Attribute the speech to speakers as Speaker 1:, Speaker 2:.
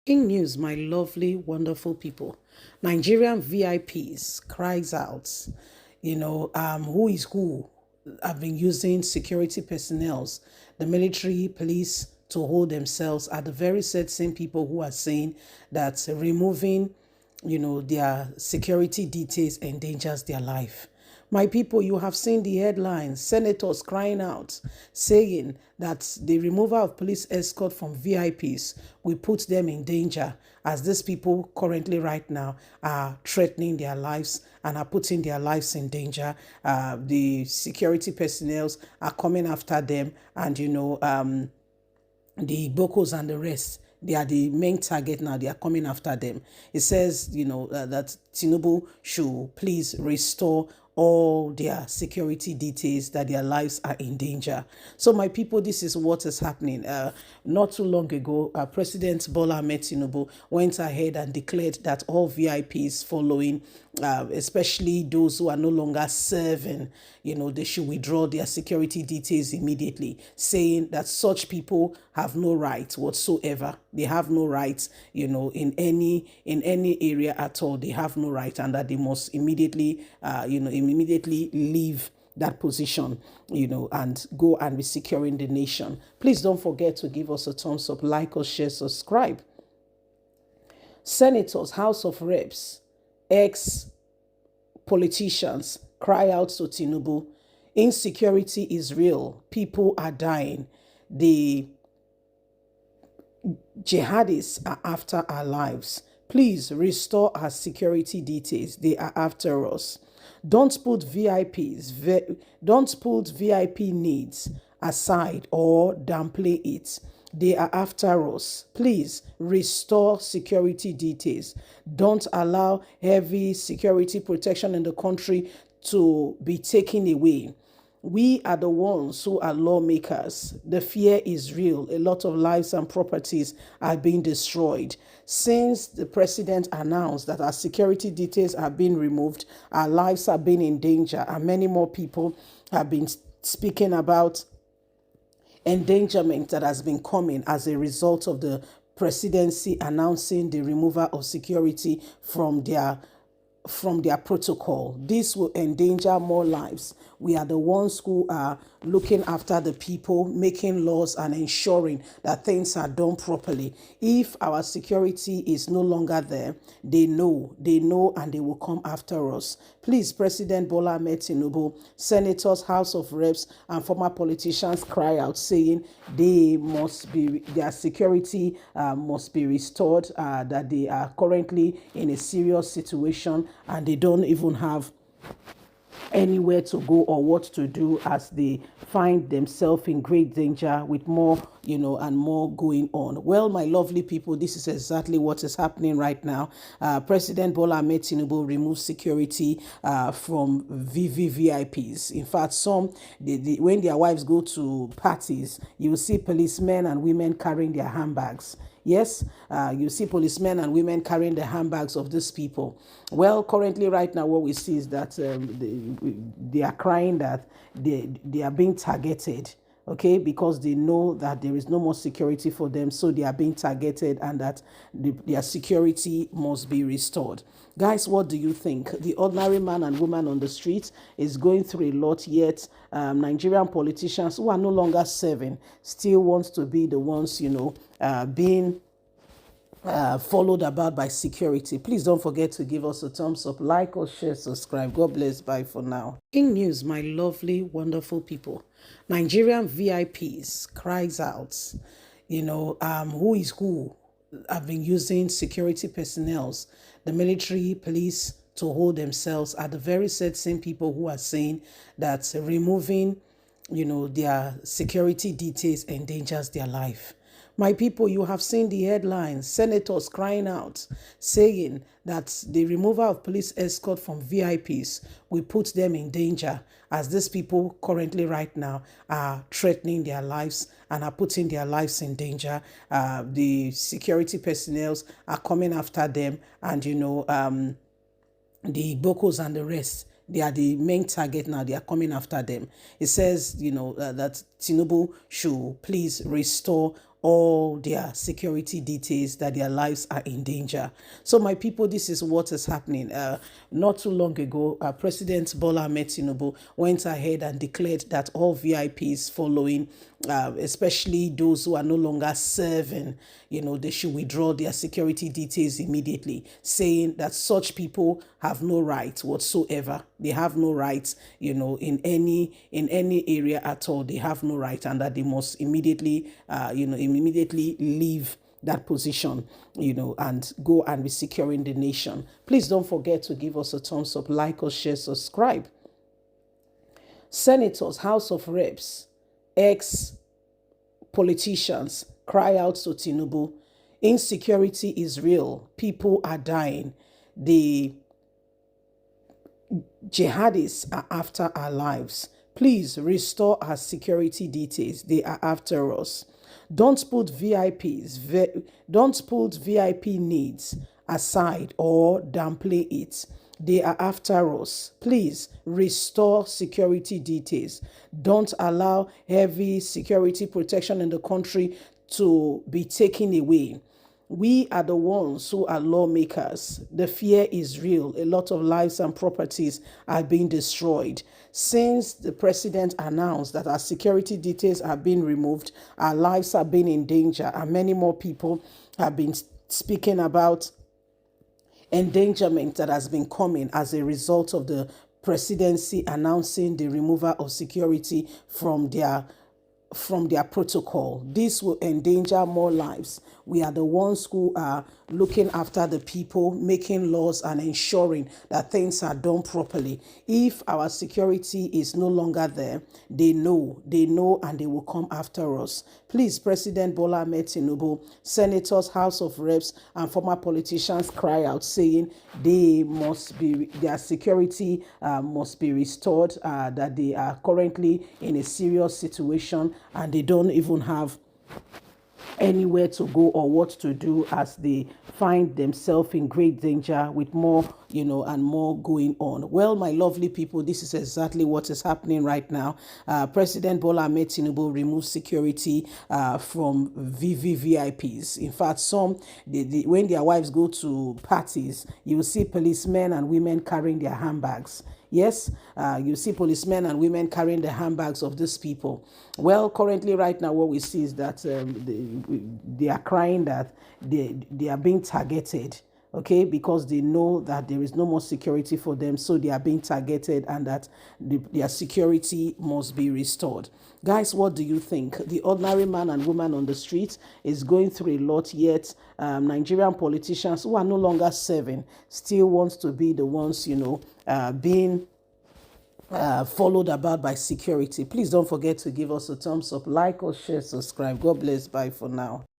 Speaker 1: In news, my lovely, wonderful people, Nigerian VIPs cries out, who is who have been using security personnel, the military, police, to hold themselves are the very same people who are saying that removing, their security details endangers their life. My people, you have seen the headlines, senators crying out, saying that the removal of police escort from VIPs will put them in danger, as these people currently right now are threatening their lives and are putting their lives in danger. The security personnel are coming after them, and the Bokos and the rest, they are the main target now. They are coming after them. It says, that Tinubu should please restore all their security details, that their lives are in danger. So, my people, this is what is happening. Not too long ago, President Bola Ahmed Tinubu went ahead and declared that all VIPs following, especially those who are no longer serving, they should withdraw their security details immediately, saying that such people have no rights whatsoever. They have no rights, in any area at all. They have no right, and that they must immediately, immediately leave that position, and go and be securing the nation. Please don't forget to give us a thumbs up, like or share, subscribe. Senators, House of Reps, ex-politicians cry out to Tinubu. Insecurity is real. People are dying. The jihadists are after our lives. Please restore our security details. They are after us. Don't put VIP needs aside or downplay it. They are after us. Please restore security details. Don't allow heavy security protection in the country to be taken away. We are the ones who are lawmakers. The fear is real. A lot of lives and properties are being destroyed. Since the president announced that our security details are being removed, our lives are being in danger, and many more people have been speaking about endangerment that has been coming as a result of the presidency announcing the removal of security from their protocol. This will endanger more lives. We are the ones who are looking after the people, making laws and ensuring that things are done properly. If our security is no longer there, they know, and they will come after us. Please, President Bola Ahmed Tinubu, senators, House of Reps, and former politicians cry out, saying their security must be restored, that they are currently in a serious situation and they don't even have anywhere to go or what to do, as they find themselves in great danger with more, and more going on. Well, my lovely people, this is exactly what is happening right now. President Bola Ahmed Tinubu removed security from VVVIPs. In fact, when their wives go to parties, you will see policemen and women carrying their handbags. Yes, you see policemen and women carrying the handbags of these people. Well, currently, right now, what we see is that they are crying that they are being targeted, okay, because they know that there is no more security for them, so they are being targeted, and that their security must be restored. Guys, what do you think? The ordinary man and woman on the street is going through a lot, yet Nigerian politicians who are no longer serving still wants to be the ones, being followed about by security. Please don't forget to give us a thumbs up, like or share, subscribe. God bless. Bye for now. In news, my lovely, wonderful people, Nigerian VIPs cries out, who is who have been using security personnel, the military, police, to hold themselves are the very same people who are saying that removing, their security details endangers their life. My people, you have seen the headlines, senators crying out, saying that the removal of police escort from VIPs will put them in danger, as these people currently right now are threatening their lives and are putting their lives in danger. The security personnel are coming after them, and the Bokos and the rest, they are the main target now. They are coming after them. It says, that Tinubu should please restore all their security details, that their lives are in danger. So my people, this is what is happening. Not too long ago, President Bola Ahmed Tinubu went ahead and declared that all VIPs following, especially those who are no longer serving, they should withdraw their security details immediately, saying that such people have no right whatsoever. They have no rights, in any area at all. They have no right, and that they must immediately, immediately leave that position, and go and be securing the nation. Please don't forget to give us a thumbs up, like or share, subscribe. Senators, House of Reps, ex-politicians cry out to Tinubu. Insecurity is real. People are dying. The jihadists are after our lives. Please restore our security details. They are after us. Don't put VIP needs aside or downplay it. They are after us. Please restore security details. Don't allow heavy security protection in the country to be taken away. We are the ones who are lawmakers. The fear is real. A lot of lives and properties are being destroyed. Since the president announced that our security details are being removed, our lives are being in danger, and many more people have been speaking about endangerment that has been coming as a result of the presidency announcing the removal of security from their protocol. This will endanger more lives. We are the ones who are looking after the people, making laws and ensuring that things are done properly. If our security is no longer there, they know, and they will come after us. Please, President Bola Ahmed Tinubu, senators, House of Reps, and former politicians cry out, saying their security must be restored, that they are currently in a serious situation and they don't even have anywhere to go or what to do, as they find themselves in great danger with more, and more going on. Well, my lovely people, this is exactly what is happening right now. President Bola Ahmed Tinubu removed security from VVVIPs. In fact, some, when their wives go to parties, you will see policemen and women carrying their handbags. Yes, you see policemen and women carrying the handbags of these people. Well, currently right now what we see is that they are crying that they are being targeted, okay, because they know that there is no more security for them, so they are being targeted, and that their security must be restored. Guys, what do you think? The ordinary man and woman on the street is going through a lot, yet Nigerian politicians who are no longer serving still want to be the ones, being followed about by security. Please don't forget to give us a thumbs up, like or share, subscribe. God bless. Bye for now.